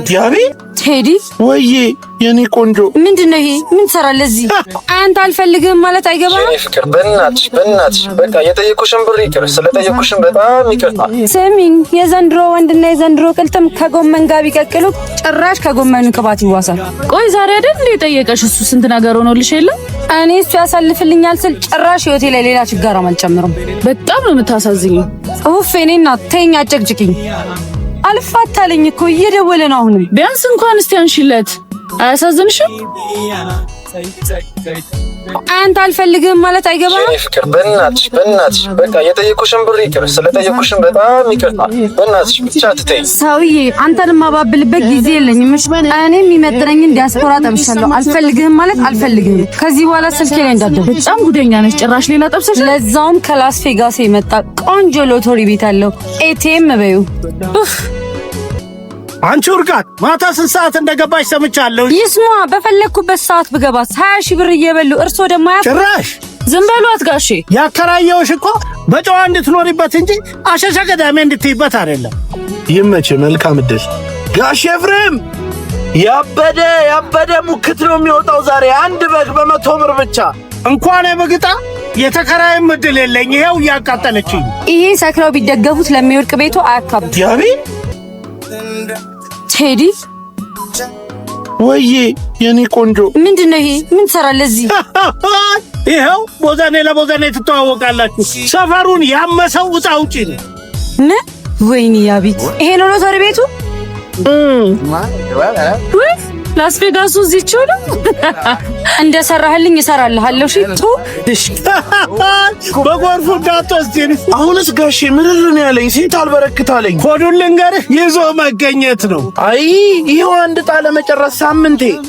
ዲያቢ ቴዲ ወይዬ የኔ ቆንጆ ምንድነው ይሄ? ምን ትሰራለህ እዚህ? አንተ አልፈልግህም ማለት አይገባም። የኔ ፍቅር በእናትሽ በቃ የጠየቁሽን ብር ይቅር። ስለጠየቁሽን በጣም ይቅርታ። ስሚኝ፣ የዘንድሮ ወንድና የዘንድሮ ቅልጥም ከጎመን ጋር ቢቀቅሉ ጭራሽ ከጎመኑ ቅባት ይዋሳል። ቆይ ዛሬ አይደል እንዴ ጠየቀሽ? እሱ ስንት ነገር ሆኖልሽ የለም? እኔ እሱ ያሳልፍልኛል ስል ጭራሽ ህይወቴ ላይ ሌላ ችግር አልጨምርም። በጣም ነው የምታሳዝኝ። ኡፍ እኔ እናት ተይኝ፣ አጨቅጭቅኝ። አልፋታለኝ እኮ እየደወለ ነው አሁንም። ቢያንስ እንኳን እስቲ አንሺለት። አያሳዝንሽም? አንተ አልፈልግህም ማለት አይገባም። የኔ ፍቅር በእናትሽ በቃ የጠየቁሽን ብር ይቅር። ስለጠየቁሽን በጣም ይቅርታ። በእናትሽ ብቻ ትተይ። ሰውዬ አንተንም ማባብልበት ጊዜ የለኝም። እኔ የሚመጥነኝን ዲያስፖራ ጠብሻለሁ። አልፈልግህም ማለት አልፈልግህም። ከዚህ በኋላ ስልኬ ላይ እንዳትደውል። በጣም ጉደኛ ነሽ። ጭራሽ ሌላ ጠብሰሽ፣ ለዛውም ከላስ ቬጋስ የመጣ ቆንጆ ሎተሪ ቤት አለው። ኤቲኤም በዩ። አንቺ ውርጋት ማታ ስንት ሰዓት እንደገባሽ ሰምቻለሁ። ይስማ፣ በፈለኩበት ሰዓት ብገባስ 20 ሺህ ብር እየበሉ እርሶ ደግሞ ጭራሽ ዝም በሏት ጋሼ። ያከራየውሽ እኮ በጨዋ እንድትኖሪበት እንጂ አሸሸ ገዳሜ እንድትይበት አይደለም። ይመች። መልካም እድል ጋሽ ኤፍሬም። ያበደ ሙክት ነው የሚወጣው ዛሬ። አንድ በግ በ100 ብር ብቻ። እንኳን የበግጣ የተከራይም እድል የለኝ። ይሄው እያቃጠለችኝ። ይሄ ሰክረው ቢደገፉት ለሚወድቅ ቤቱ አያካብድ። ዲያቢ ቴዲ ወይዬ የኔ ቆንጆ ምንድነው ይሄ? ምን ትሰራለህ እዚህ? ይሄው ቦዘኔ ለቦዘኔ ትተዋወቃላችሁ። ሰፈሩን ያመሰው ውጣ ውጪ ነው። ምን? ወይኔ ያቢት፣ ይሄ ነው ሎተሪ ቤቱ? ወይ ላስ ቬጋሱ እዚህ ነው። እንደሰራህልኝ እሰራልሃለሁ። እሺ በጎርፉ እንዳትወስጂኝ። አሁንስ ጋሼ ምርር ነው ያለኝ። ሴት አልበረክታለኝ። ኮዱን ልንገርህ፣ ይዞ መገኘት ነው። አይ ይሄው አንድ ጣለ መጨረስ ሳምንቴ